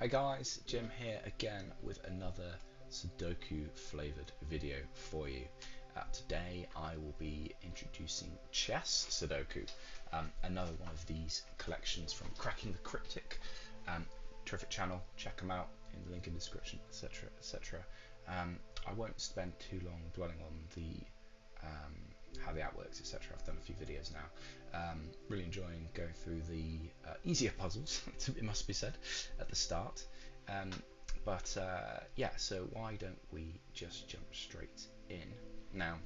Hey guys, Jim here again with another Sudoku flavoured video for you. Today I will be introducing Chess Sudoku, another one of these collections from Cracking the Cryptic. Terrific channel, check them out in the link in the description, etc. etc. I won't spend too long dwelling on the how the app works, etc. I've done a few videos now. Really enjoying going through the easier puzzles, it must be said, at the start. Yeah, so why don't we just jump straight in? Now,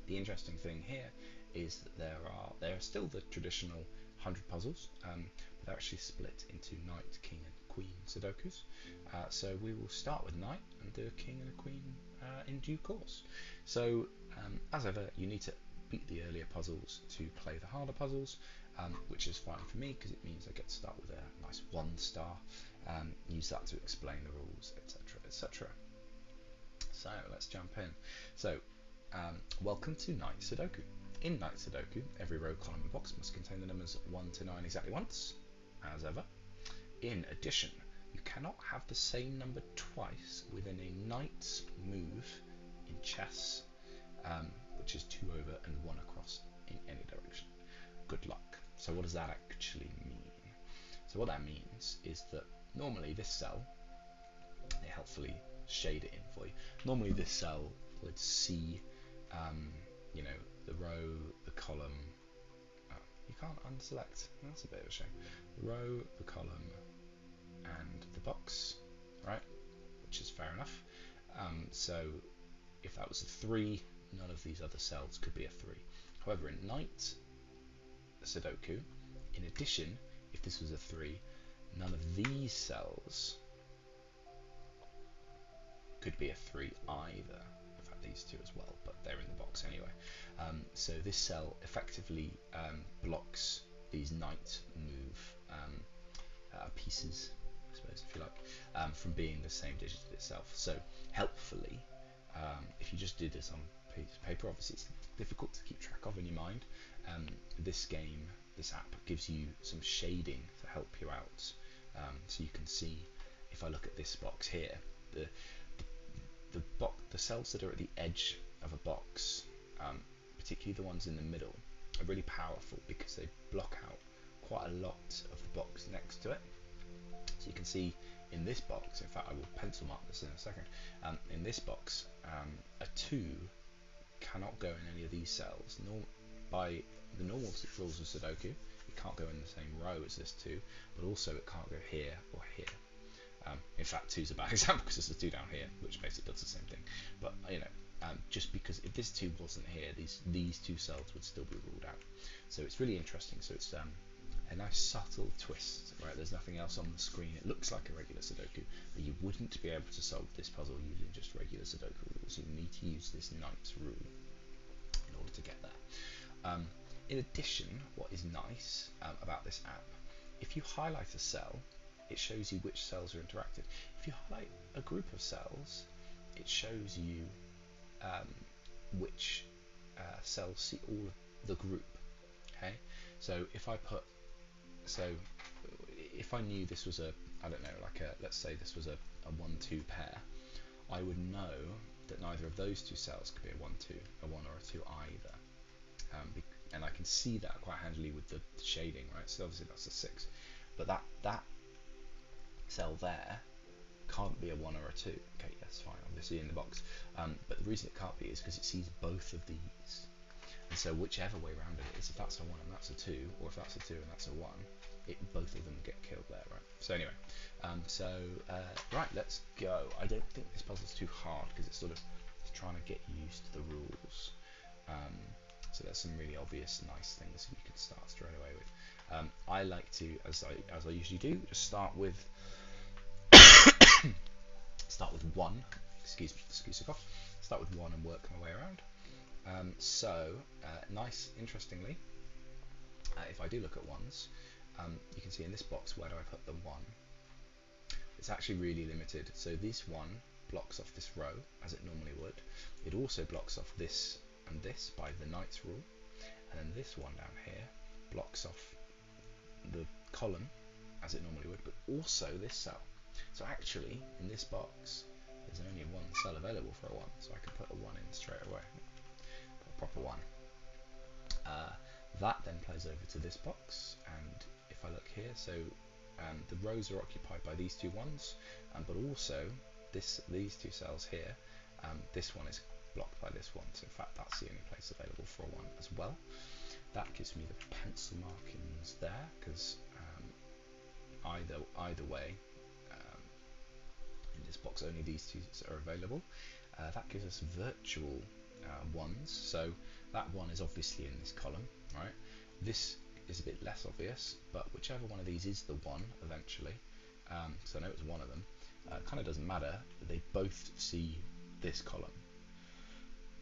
the interesting thing here is that there are still the traditional 100 puzzles, but they're actually split into Knight, King, and Queen Sudokus. So we will start with Knight and do a King and a Queen in due course. So as ever, you need to beat the earlier puzzles to play the harder puzzles, which is fine for me because it means I get to start with a nice 1 star, use that to explain the rules, etc. etc. So let's jump in. So welcome to Knight Sudoku. In Knight Sudoku, every row, column and box must contain the numbers 1 to 9 exactly once, as ever. In addition, you cannot have the same number twice within a knight's move in chess, which is 2 over and 1 across in any direction. Good luck. So what does that actually mean? So what that means is that normally this cell, they helpfully shade it in for you. Normally this cell would see, you know, the row, the column. Oh, you can't unselect. That's a bit of a shame. The row, the column, and the box, right? Which is fair enough. So if that was a 3, none of these other cells could be a 3. However, in Knight Sudoku, in addition, if this was a 3, none of these cells could be a 3 either. In fact, these two as well, but they're in the box anyway. So this cell effectively blocks these knight move pieces, I suppose, if you like, from being the same digit itself. So helpfully, if you just did this on a piece of paper, obviously it's difficult to keep track of in your mind. This app gives you some shading to help you out. So you can see, if I look at this box here, the cells that are at the edge of a box, particularly the ones in the middle, are really powerful because they block out quite a lot of the box next to it. So you can see in this box, in fact I will pencil mark this in a second, in this box, a 2 cannot go in any of these cells. By the normal rules of Sudoku, it can't go in the same row as this 2, but also it can't go here or here. In fact, 2 is a bad example because there's a 2 down here, which basically does the same thing. But you know, just because if this 2 wasn't here, these 2 cells would still be ruled out. So it's really interesting. So it's a nice subtle twist, right? There's nothing else on the screen. It looks like a regular Sudoku, but you wouldn't be able to solve this puzzle using just regular Sudoku rules. You need to use this Knight's rule in order to get there. In addition, what is nice about this app, if you highlight a cell, it shows you which cells are interactive. If you highlight a group of cells, it shows you which cells see all of the group. Okay, so if I knew this was a, I don't know, like a, let's say this was a 1-2 pair, I would know that neither of those 2 cells could be a 1-2, a 1 or a 2 either. And I can see that quite handily with the shading, right? So obviously that's a 6, but that cell there can't be a 1 or a 2. Okay, that's fine, obviously in the box. But the reason it can't be is because it sees both of these. And so whichever way around it is, if that's a 1 and that's a 2, or if that's a 2 and that's a 1, both of them get killed there, right? So anyway, right, let's go. I don't think this puzzle's too hard because it's it's trying to get used to the rules. So there's some really obvious nice things you can start straight away with. I like to, as I usually do, just start with 1. Excuse the cough. Start with 1 and work my way around. Nice, interestingly, if I do look at 1s, you can see in this box, where do I put the 1? It's actually really limited. So this 1 blocks off this row, as it normally would. It also blocks off this and this by the knight's rule, and then this 1 down here blocks off the column, as it normally would, but also this cell. So actually, in this box, there's only one cell available for a 1, so I can put a 1 in straight away. Put a proper 1. That then plays over to this box, and if I look here, so the rows are occupied by these two 1s, but also these two cells here, this one is blocked by this one, so in fact that's the only place available for a 1 as well. That gives me the pencil markings there, because either way, in this box only these two are available. That gives us virtual 1s, so that 1 is obviously in this column, right? This is a bit less obvious, but whichever one of these is the 1 eventually, so I know it's one of them, kind of doesn't matter, they both see this column.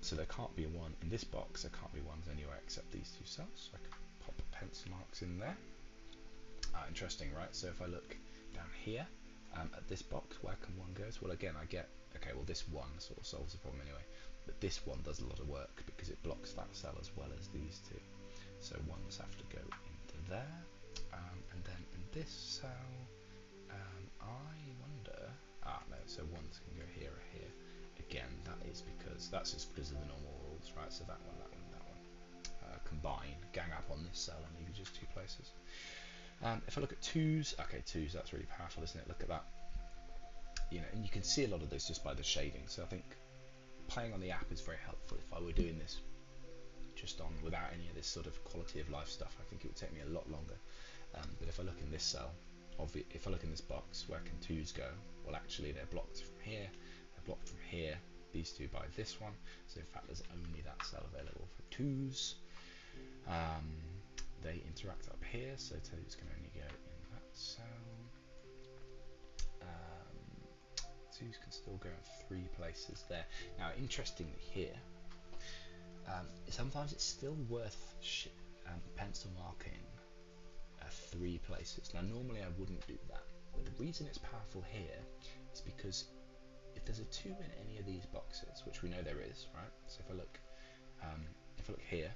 So there can't be a 1 in this box, there can't be 1s anywhere except these two cells, so I can pop pencil marks in there. Interesting, right? So if I look down here at this box, where can 1 go? Well, again, I get, okay, well this 1 sort of solves the problem anyway, but this 1 does a lot of work because it blocks that cell as well as these two. So 1s have to go into there, and then in this cell, I wonder, no, so 1s can go here or here. Again, that's just because of the normal rules, right? So that one, combine, gang up on this cell and leave you just 2 places. If I look at 2s, okay, 2s, that's really powerful, isn't it? Look at that. You know, and you can see a lot of this just by the shading. So I think playing on the app is very helpful. If I were doing this just on without any of this sort of quality of life stuff, I think it would take me a lot longer. But if I look in this cell, if I look in this box, where can 2s go? Well, actually, they're blocked from here. They're blocked from here. These two by this one. So in fact, there's only that cell available for 2s. They interact up here, so 2s can only go in that cell. 2s can still go in 3 places there. Now, interestingly here, sometimes it's still worth pencil marking 3 places. Now, normally I wouldn't do that, but the reason it's powerful here is because if there's a 2 in any of these boxes, which we know there is, right? So if I look here,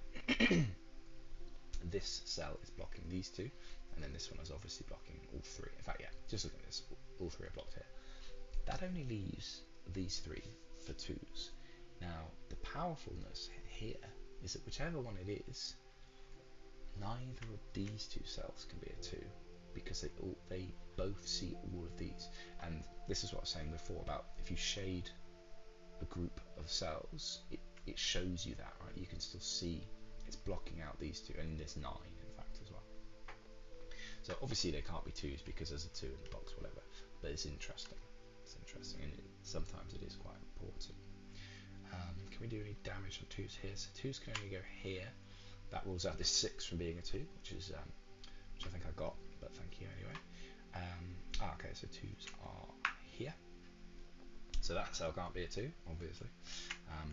this cell is blocking these 2, and then this one is obviously blocking all 3. In fact, yeah, just look at this, all 3 are blocked here. That only leaves these 3 for 2s. Now, the powerfulness here is that whichever one it is, neither of these 2 cells can be a 2, because they both see all of these. And this is what I was saying before about if you shade a group of cells, it shows you that, right? You can still see it's blocking out these 2, and there's 9 in fact as well. So obviously they can't be 2s because there's a 2 in the box, whatever. But it's interesting. It's interesting, and sometimes it is quite important. Can we do any damage on 2s here? So 2s can only go here. That rules out this 6 from being a 2, which I think I got, but thank you anyway. Okay, so 2s are here. So that cell can't be a 2, obviously.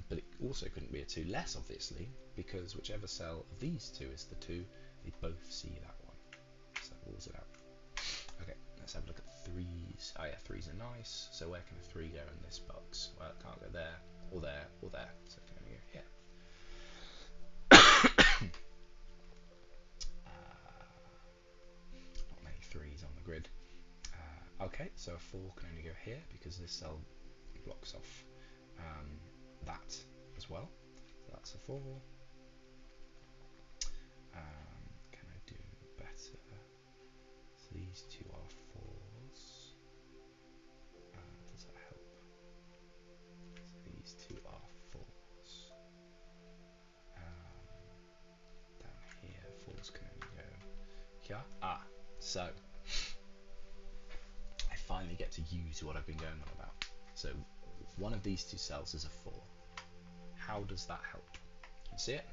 But it also couldn't be a 2 less, obviously, because whichever cell of these 2 is the 2, they both see that one. So that rules it out. Okay, let's have a look at 3s. Oh yeah, 3s are nice. So where can a 3 go in this box? Well, it can't go there, or there, or there. So it can only go here. Not many 3s on the grid. Okay, so a 4 can only go here because this cell blocks off that as well. So that's a 4. Can I do better? So these 2 are 4s. Does that help? So these 2 are 4s. Down here, 4s can only go here. So I finally get to use what I've been going on about. So one of these 2 cells is a 4. How does that help? You see it?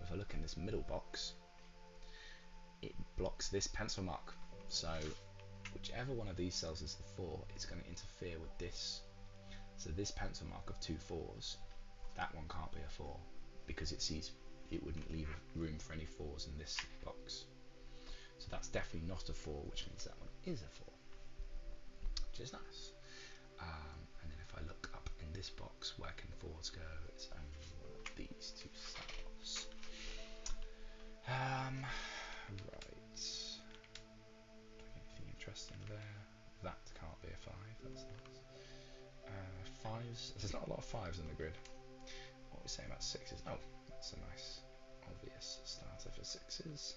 If I look in this middle box, it blocks this pencil mark. So whichever one of these cells is the 4, it's going to interfere with this. So this pencil mark of 2 4s, that one can't be a 4 because it wouldn't leave room for any 4s in this box. So that's definitely not a 4, which means that one is a 4, which is nice. And then if I look up in this box, where can 4s go? It's only one of these 2 cells. Right. Anything interesting there? That can't be That's nice. Fives. There's not a lot of fives in the grid. What are we saying about sixes? Oh, that's a nice, obvious starter for sixes.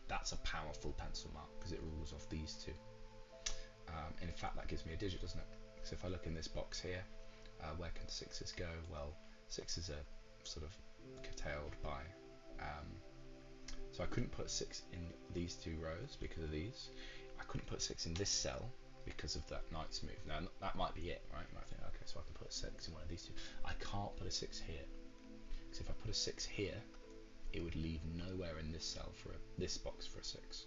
That's a powerful pencil mark because it rules off these two. In fact, that gives me a digit, doesn't it? So if I look in this box here, where can sixes go? Well, sixes are sort of curtailed by. So I couldn't put 6 in these two rows because of these. I couldn't put 6 in this cell because of that knight's move. Now that might be it, right? You might think, okay, so I can put a 6 in one of these two. I can't put a 6 here. Because if I put a 6 here, it would leave nowhere in this cell for this box for a 6. So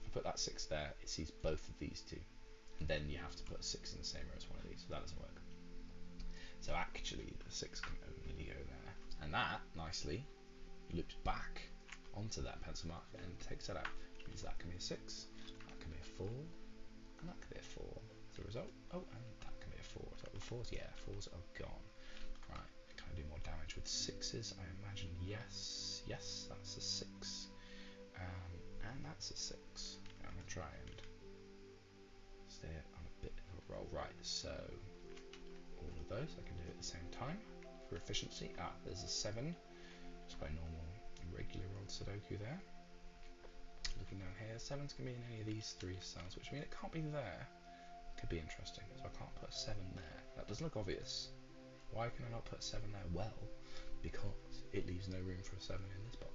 if I put that 6 there, it sees both of these two. And then you have to put a 6 in the same row as one of these, so that doesn't work. So actually, the 6 can only go there. And that, nicely, loops back onto that pencil mark and takes that out. Which means that can be a 6, that can be a 4, and that can be a 4 as a result. Oh, and that can be a 4. So the 4s, yeah, 4s are gone. Right, can I do more damage with 6s? I imagine yes. Yes, that's a 6. And that's a 6. I'm going to try and stay on a bit of a roll. Right, so all of those I can do at the same time for efficiency. There's a 7. Just by normal regular old Sudoku there. Looking down here, 7's can be in any of these 3 cells, which means it can't be there. Could be interesting, so I can't put a 7 there. That doesn't look obvious. Why can I not put a 7 there? Well, because it leaves no room for a 7 in this box.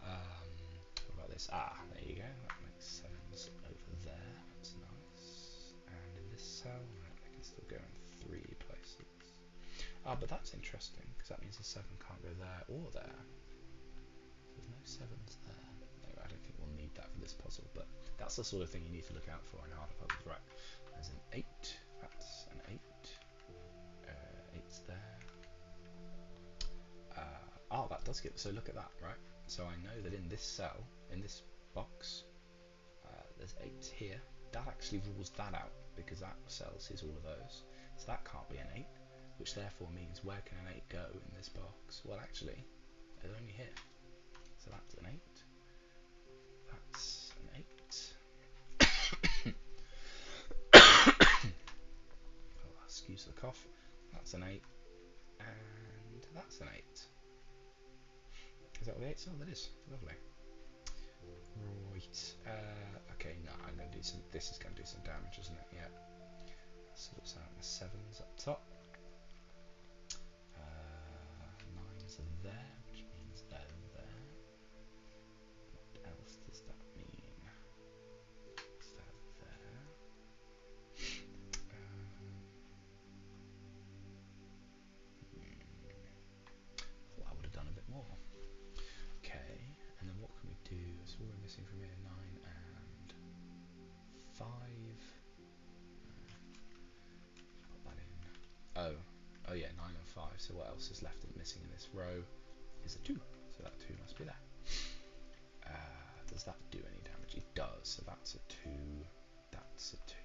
What about this? There you go. That makes 7s over there. That's nice. And in this cell, they can still go in 3 places. But that's interesting, because that means the 7 can't go there or there. There's no 7s there. No, I don't think we'll need that for this puzzle, but that's the sort of thing you need to look out for in harder puzzles. Right, there's an 8. That's an 8. 8's there. That does give. So look at that, right? So I know that in this cell, in this box, there's 8s here. That actually rules that out because that cell sees all of those. So that can't be an 8, which therefore means where can an 8 go in this box? Well, actually, it's only here. So that's an 8. That's an 8. Oh, excuse the cough. That's an 8. And that's an 8. Is that what the 8's? Oh, that is. Lovely. Right. Okay, no, I'm going to do some. This is going to do some damage, isn't it? Yeah. Sorts out the 7s up top. 9s are there, which means they're there. What else does that mean? Is that there? Thought I would have done a bit more. Okay, and then what can we do? So what we're missing from here, 9 and 5. Put that in. Oh yeah, 9 and 5. So what else is left and missing in this row is a 2. So that 2 must be there. Does that do any damage? It does. So that's a 2. That's a 2.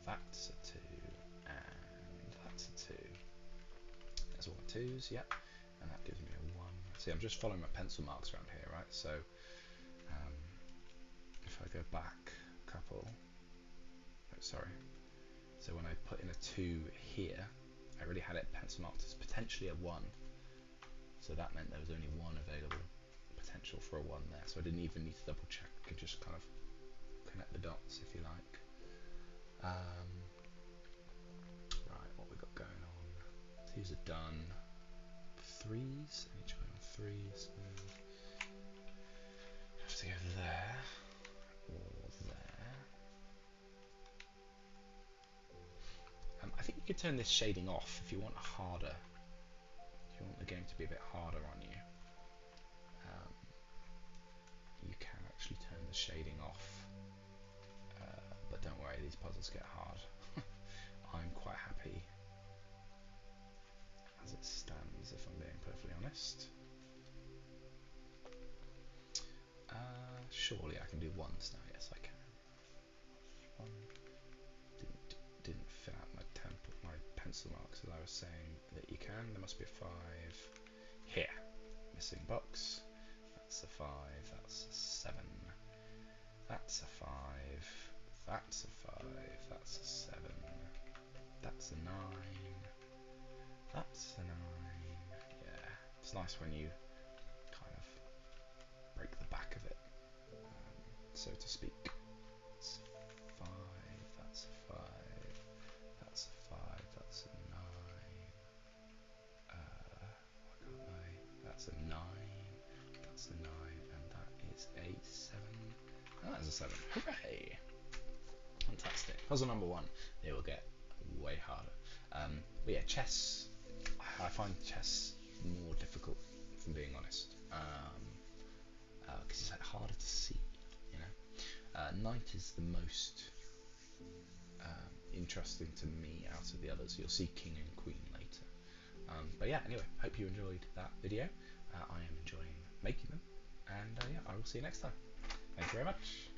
That's a 2. And that's a 2. There's all the 2s. Yep. And that gives me a 1. See, I'm just following my pencil marks around here, right? So if I go back a couple, sorry. So when I put in a 2 here, I already had it pencil marked as potentially a 1. So that meant there was only 1 available potential for a 1 there. So I didn't even need to double check. I could just kind of connect the dots, if you like. Right, what we got going on? 2s are done. 3s, I need to go on 3s. Have to go there or there. I think you could turn this shading off if you want a harder. If you want the game to be a bit harder on you, you can actually turn the shading off. But don't worry, these puzzles get hard. I'm quite happy as it stands, if I'm being perfectly honest. Surely I can do 1s now. Yes, I can. 1. Didn't fill out my pencil marks as I was saying that you can. There must be a 5 here. Missing box. That's a 5. That's a 7. That's a 5. That's a 5. That's a 7. That's a 9. That's a 9. Yeah, it's nice when you kind of break the back of it, so to speak. It's 5. That's a 5. That's a 5. That's a 9. Why can't I? That's a 9. That's a 9, and that is a 7. And that is a 7. Hooray! Fantastic. Puzzle number 1. They will get way harder. But yeah, chess. I find chess more difficult, if I'm being honest, because it's like harder to see. You know, knight is the most interesting to me out of the others. You'll see king and queen later. But yeah, anyway, hope you enjoyed that video. I am enjoying making them, and yeah, I will see you next time. Thank you very much.